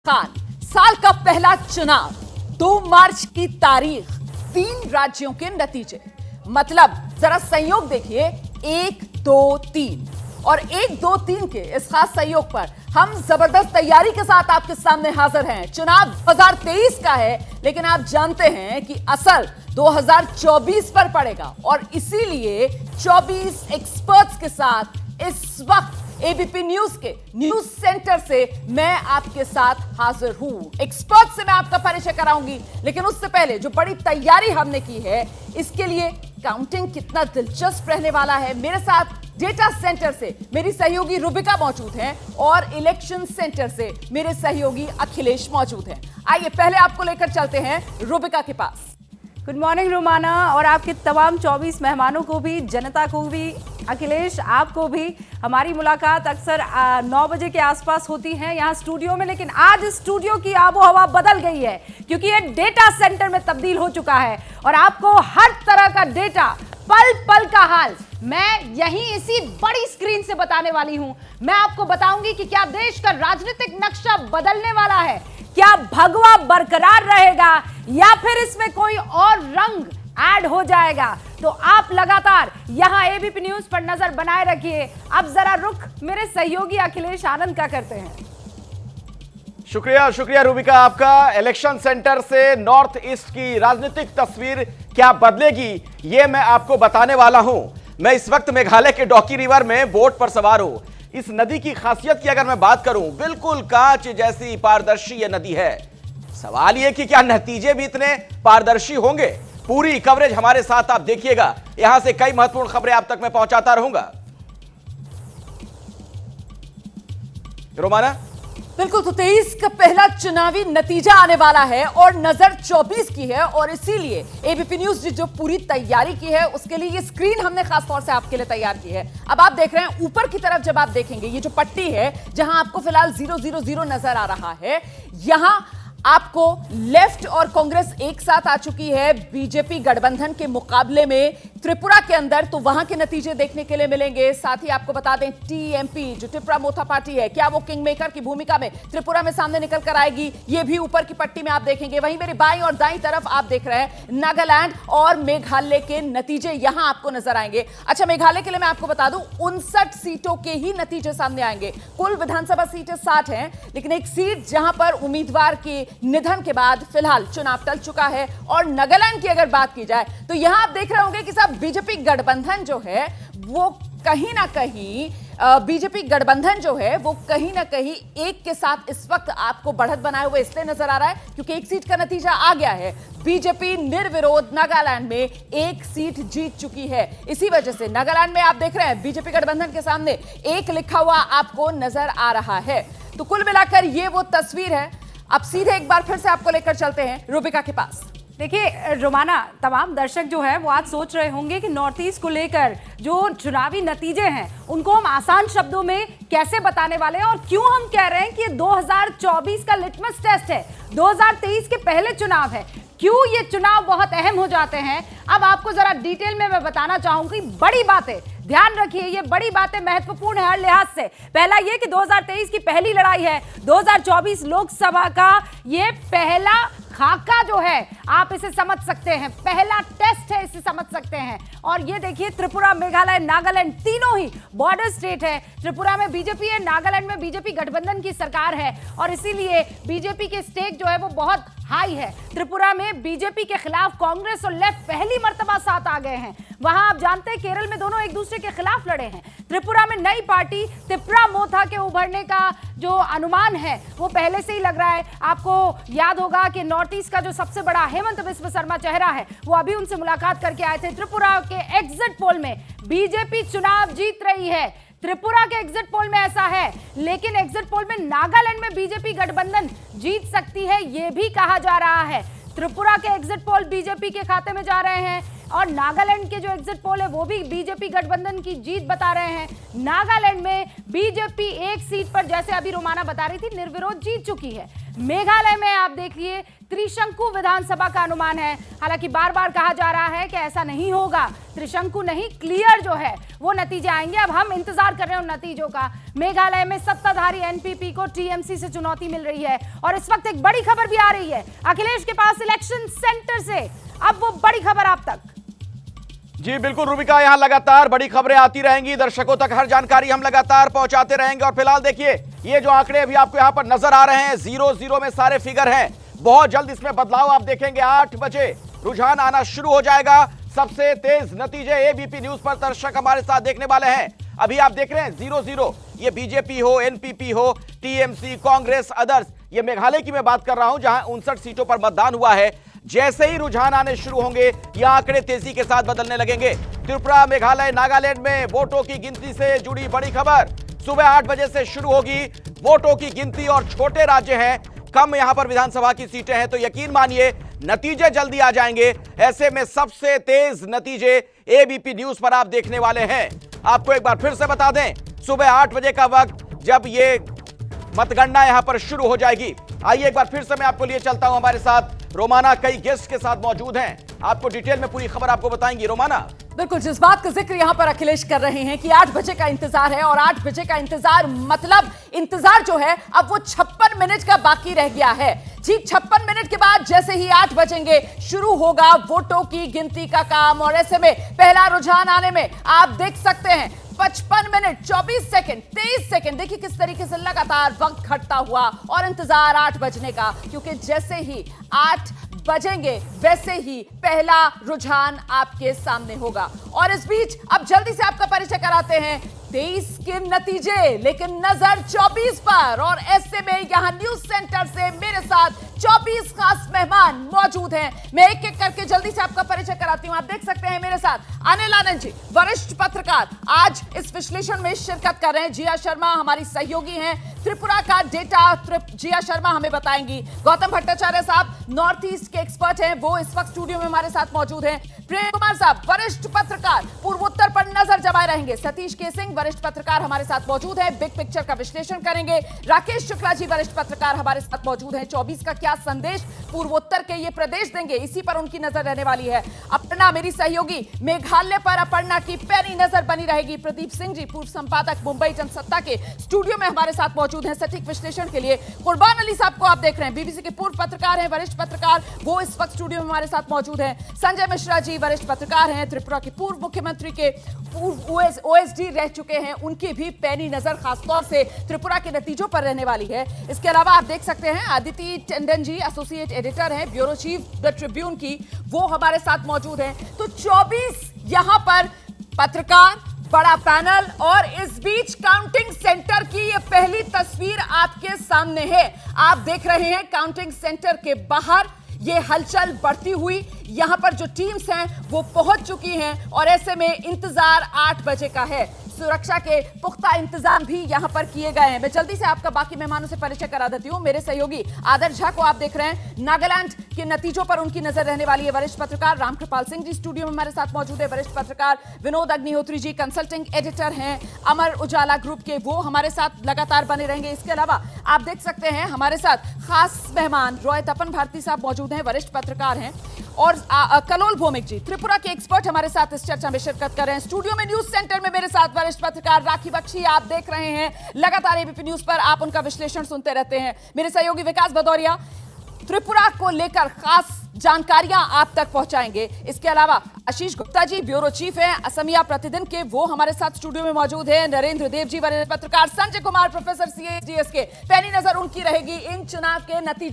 खान, साल का पहला चुनाव, 2 मार्च की तारीख, 3 राज्यों के नतीजे। मतलब जरा संयोग देखिए, 1, 2, 3 और 1, 2, 3 के इस खास संयोग पर हम जबरदस्त तैयारी के साथ आपके सामने हाजिर हैं। चुनाव 2023 का है, लेकिन आप जानते हैं कि असर 2024 पर पड़ेगा और इसीलिए 24 एक्सपर्ट्स के साथ इस वक्त एबीपी न्यूज के न्यूज सेंटर से मैं आपके साथ हाजिर हूं। एक्सपर्ट से मैं आपका परिचय कराऊंगी, लेकिन उससे पहले जो बड़ी तैयारी हमने की है, इसके लिए काउंटिंग कितना दिलचस्प रहने वाला है। मेरे साथ डेटा सेंटर से मेरी सहयोगी रुबिका मौजूद हैं और इलेक्शन सेंटर से मेरे सहयोगी अखिलेश मौजूद हैं। आइए पहले आपको लेकर चलते हैं रुबिका के पास। गुड मॉर्निंग रोमाना, और आपके तमाम 24 मेहमानों को भी, जनता को भी, अखिलेश आपको भी। हमारी मुलाकात अक्सर 9 बजे के आसपास होती है यहाँ स्टूडियो में, लेकिन आज स्टूडियो की आबो हवा बदल गई है क्योंकि ये डेटा सेंटर में तब्दील हो चुका है और आपको हर तरह का डेटा, पल पल का हाल मैं यहीं इसी बड़ी स्क्रीन से बताने वाली हूं। मैं आपको बताऊंगी कि क्या देश का राजनीतिक नक्शा बदलने वाला है, क्या भगवा बरकरार रहेगा या फिर इसमें कोई और रंग ऐड हो जाएगा। तो आप लगातार यहां एबीपी न्यूज पर नजर बनाए रखिए। अब जरा रुख मेरे सहयोगी अखिलेश आनंद का करते हैं। शुक्रिया रुबिका आपका। इलेक्शन सेंटर से नॉर्थ ईस्ट की राजनीतिक तस्वीर क्या बदलेगी, यह मैं आपको बताने वाला हूं। मैं इस वक्त मेघालय के डॉकी रिवर में बोट पर सवार हूं। इस नदी की खासियत की अगर मैं बात करूं, बिल्कुल कांच जैसी पारदर्शी यह नदी है। सवाल यह कि क्या नतीजे भी इतने पारदर्शी होंगे? पूरी कवरेज हमारे साथ आप देखिएगा। यहां से कई महत्वपूर्ण खबरें आप तक मैं पहुंचाता रहूंगा। रोमाना, बिल्कुल, तो 23 का पहला चुनावी नतीजा आने वाला है और नजर 24 की है और इसीलिए एबीपी न्यूज ने जो पूरी तैयारी की है, उसके लिए ये स्क्रीन हमने खास तौर से आपके लिए तैयार की है। अब आप देख रहे हैं ऊपर की तरफ, जब आप देखेंगे ये जो पट्टी है जहां आपको फिलहाल 000 नजर आ रहा है, यहां आपको लेफ्ट और कांग्रेस एक साथ आ चुकी है बीजेपी गठबंधन के मुकाबले में त्रिपुरा के अंदर, तो वहां के नतीजे देखने के लिए मिलेंगे। साथ ही आपको बता दें टीएमपी जो त्रिपुरा मोथा पार्टी है, क्या वो किंग मेकर की भूमिका में त्रिपुरा में सामने निकल कर आएगी, ये भी ऊपर की पट्टी में आप देखेंगे। वहीं मेरी बाईं और दाईं तरफ आप देख रहे हैं नागालैंड और मेघालय के नतीजे यहां आपको नजर आएंगे। अच्छा, मेघालय के लिए मैं आपको बता दूं 59 सीटों के ही नतीजे सामने आएंगे। कुल विधानसभा सीटें 60 हैं, लेकिन एक सीट जहां पर उम्मीदवार की निधन के बाद फिलहाल चुनाव टल चुका है। और नागालैंड की अगर बात की जाए तो यहां आप देख रहे होंगे कि साहब बीजेपी गठबंधन जो है वो कहीं ना कहीं एक के साथ इस वक्त आपको बढ़त बनाए हुए इसलिए नजर आ रहा है क्योंकि एक सीट का नतीजा आ गया है। बीजेपी निर्विरोध नागालैंड में एक सीट जीत चुकी है। इसी वजह से नागालैंड में आप देख रहे हैं बीजेपी गठबंधन के सामने 1 लिखा हुआ आपको नजर आ रहा है। तो कुल मिलाकर ये वो तस्वीर है। अब सीधे एक बार फिर से आपको लेकर चलते हैं रुबिका के पास। देखिए रोमाना, तमाम दर्शक जो है वो आज सोच रहे होंगे कि नॉर्थ ईस्ट को लेकर जो चुनावी नतीजे हैं उनको हम आसान शब्दों में कैसे बताने वाले हैं और क्यों हम कह रहे हैं कि 2024 का लिटमस टेस्ट है, 2023 के पहले चुनाव है, क्यों ये चुनाव बहुत अहम हो जाते हैं। अब आपको जरा डिटेल में मैं बताना चाहूंगी। बड़ी बातें ध्यान रखिए, ये बड़ी बातें महत्वपूर्ण है हर लिहाज से। पहला ये कि 2023 की पहली लड़ाई है, 2024 लोकसभा का ये पहला खाका जो है, आप इसे समझ सकते हैं, पहला टेस्ट है, इसे समझ सकते हैं। और ये देखिए, त्रिपुरा, मेघालय, नागालैंड तीनों ही बॉर्डर स्टेट है। त्रिपुरा में बीजेपी है, नागालैंड में बीजेपी गठबंधन की सरकार है और इसीलिए बीजेपी के स्टेक जो है वो बहुत हाई है। त्रिपुरा में बीजेपी के खिलाफ कांग्रेस और लेफ्ट पहली मर्तबा साथ आ गए हैं। वहां आप जानते हैं केरल में दोनों एक दूसरे के खिलाफ लड़े हैं। त्रिपुरा में नई पार्टी त्रिपुरा मोथा के उभरने का जो अनुमान है वो पहले से ही लग रहा है। आपको याद होगा कि नॉर्थ ईस्ट का जो सबसे बड़ा हेमंत बिस्व शर्मा चेहरा है, वो अभी उनसे मुलाकात करके आए थे। त्रिपुरा के एग्जिट पोल में बीजेपी चुनाव जीत रही है। त्रिपुरा के एग्जिट पोल में ऐसा है, लेकिन एग्जिट पोल में नागालैंड में बीजेपी गठबंधन जीत सकती है, यह भी कहा जा रहा है। त्रिपुरा के एग्जिट पोल बीजेपी के खाते में जा रहे हैं और नागालैंड के जो एग्जिट पोल है वो भी बीजेपी गठबंधन की जीत बता रहे हैं। नागालैंड में बीजेपी एक सीट पर, जैसे अभी रोमाना बता रही थी, निर्विरोध जीत चुकी है। मेघालय में आप देखिए त्रिशंकु विधानसभा का अनुमान है। हालांकि बार बार कहा जा रहा है कि ऐसा नहीं होगा, त्रिशंकु नहीं, क्लियर जो है वो नतीजे आएंगे। अब हम इंतजार कर रहे हैं उन नतीजों का। मेघालय में सत्ताधारी एनपीपी को टीएमसी से चुनौती मिल रही है और इस वक्त एक बड़ी खबर भी आ रही है अखिलेश के पास इलेक्शन सेंटर से। अब वो बड़ी खबर आप तक। जी बिल्कुल रूबिका, यहां लगातार बड़ी खबरें आती रहेंगी, दर्शकों तक हर जानकारी हम लगातार पहुंचाते रहेंगे। और फिलहाल देखिए ये जो आंकड़े अभी आपको यहां पर नजर आ रहे हैं, 0-0 में सारे फिगर हैं। बहुत जल्द इसमें बदलाव आप देखेंगे। 8 बजे रुझान आना शुरू हो जाएगा। सबसे तेज नतीजे एबीपी न्यूज पर दर्शक हमारे साथ देखने वाले हैं। अभी आप देख रहे हैं 0-0, ये बीजेपी हो, एनपीपी हो, टीएमसी, कांग्रेस, अदर्स। ये मेघालय की मैं बात कर रहा हूं जहां 59 सीटों पर मतदान हुआ है। जैसे ही रुझान आने शुरू होंगे ये आंकड़े तेजी के साथ बदलने लगेंगे। त्रिपुरा, मेघालय, नागालैंड में वोटों की गिनती से जुड़ी बड़ी खबर सुबह 8 बजे से शुरू होगी। वोटों की गिनती, और छोटे राज्य हैं, कम यहां पर विधानसभा की सीटें हैं, तो यकीन मानिए नतीजे जल्दी आ जाएंगे। ऐसे में सबसे तेज नतीजे एबीपी न्यूज पर आप देखने वाले हैं। आपको एक बार फिर से बता दें, सुबह 8 बजे का वक्त जब ये मतगणना यहां पर शुरू हो जाएगी। आइए एक बार फिर से मैं आपको लिए चलता हूं। हमारे साथ रोमाना कई गेस्ट के साथ मौजूद हैं, आपको डिटेल में पूरी खबर आपको बताएंगी। रोमाना, बिल्कुल, जिस बात का जिक्र यहां पर अखिलेश कर रहे हैं कि 8 बजे का इंतजार है, और 8 बजे का इंतजार मतलब इंतजार जो है अब वो 56 मिनट का बाकी रह गया है। जी 56 मिनट के बाद जैसे ही 8 बजेंगे शुरू होगा वोटों की गिनती का काम। और ऐसे में पहला रुझान आने में आप देख सकते हैं 55 मिनट 24 सेकंड 23 सेकंड। देखिए किस तरीके से लगातार वक्त घटता हुआ, और इंतजार 8 बजने का, क्योंकि जैसे ही 8 बजेंगे वैसे ही पहला रुझान आपके सामने होगा। और इस बीच अब जल्दी से आपका परिचय कराते हैं 23 के नतीजे, लेकिन नजर 24 पर। और ऐसे में यहां न्यूज सेंटर से मेरे साथ 24 खास मेहमान मौजूद हैं। मैं एक एक करके जल्दी से आपका परिचय कराती हूं। आप देख सकते हैं मेरे साथ अनिल आनंद जी, वरिष्ठ पत्रकार, आज इस विश्लेषण में शिरकत कर रहे हैं। जिया शर्मा हमारी सहयोगी हैं, त्रिपुरा का डेटा जिया शर्मा हमें बताएंगी। गौतम भट्टाचार्य साहब नॉर्थ ईस्ट के एक्सपर्ट हैं, वो इस वक्त स्टूडियो में हमारे साथ मौजूद हैं। प्रेम कुमार साहब वरिष्ठ पत्रकार, पूर्वोत्तर पर नजर जमाए रहेंगे। सतीश के सिंह वरिष्ठ पत्रकार हमारे साथ मौजूद हैं, बिग पिक्चर का विश्लेषण करेंगे। राकेश शुक्ला जी वरिष्ठ पत्रकार हमारे साथ मौजूद हैं। 24 का क्या संदेश पूर्वोत्तर के ये प्रदेश देंगे, इसी पर उनकी नजर रहने वाली है। अपर्णा मेरी सहयोगी, मेघालय पर अपर्णा की पैनी नजर बनी रहेगी। प्रदीप सिंह जी पूर्व संपादक मुंबई जनसत्ता के स्टूडियो में हमारे साथ मौजूद हैं सटीक विश्लेषण के लिए। कुर्बान अली साहब को आप देख रहे हैं, बीबीसी के पूर्व पत्रकार हैं, वरिष्ठ पत्रकार, वो इस वक्त स्टूडियो में हमारे साथ मौजूद हैं। संजय मिश्रा जी वरिष्ठ पत्रकार हैं, त्रिपुरा के पूर्व मुख्यमंत्री के पूर्व ओएसडी रह चुके हैं, उनकी भी पैनी नजर खासतौर से त्रिपुरा के नतीजों पर रहने वाली है। इसके अलावा आप देख सकते हैं आदिति टंडन जी एसोसिएट एडिटर हैं, ब्यूरो चीफ द ट्रिब्यून की, वो हमारे साथ मौजूद हैं। तो 24 यहां पर पत्रकार, बड़ा पैनल, और इस बीच काउंटिंग सेंटर की ये पहली तस्वीर आपके सामने है। आप देख रहे हैं काउंटिंग सेंटर के बाहर ये हलचल बढ़ती हुई, यहां पर जो टीम्स हैं वो पहुंच चुकी हैं, और ऐसे में इंतजार 8 बजे का है। सुरक्षा के पुख्ता इंतजाम भी यहां पर किए गए हैं। मैं जल्दी से आपका बाकी मेहमानों से परिचय करा देती हूं। मेरे सहयोगी आदर्श झा को आप देख रहे हैं, नागालैंड के नतीजों पर उनकी नजर रहने वाली है। वरिष्ठ पत्रकार रामकृपाल सिंह जी स्टूडियो में हमारे साथ मौजूद है। वरिष्ठ पत्रकार विनोद अग्निहोत्री जी कंसल्टिंग एडिटर हैं अमर उजाला ग्रुप के, वो हमारे साथ लगातार बने रहेंगे। इसके अलावा आप देख सकते हैं हमारे साथ खास मेहमान रॉय तपन भारती साहब मौजूद हैं, वरिष्ठ पत्रकार हैं। और कलोल भौमिक जी त्रिपुरा के एक्सपर्ट हमारे साथ इस चर्चा में शिरकत कर रहे हैं। स्टूडियो में न्यूज सेंटर में मेरे साथ वरिष्ठ पत्रकार राखी बख्शी आप देख रहे हैं, लगातार एबीपी न्यूज पर आप उनका विश्लेषण सुनते रहते हैं। मेरे सहयोगी विकास भदौरिया त्रिपुरा को लेकर खास जानकारियां आप तक पहुंचाएंगे। इसके अलावा आशीष गुप्ता जी ब्यूरो चीफ हैं असमिया प्रतिदिन के, वो हमारे साथ स्टूडियो में मौजूद हैं। नरेंद्र देव जी वरिष्ठ पत्रकार, संजय कुमार प्रोफेसर सीएसडीएस के, पैनी नजर उनकी रहेगी इन चुनाव के नतीजों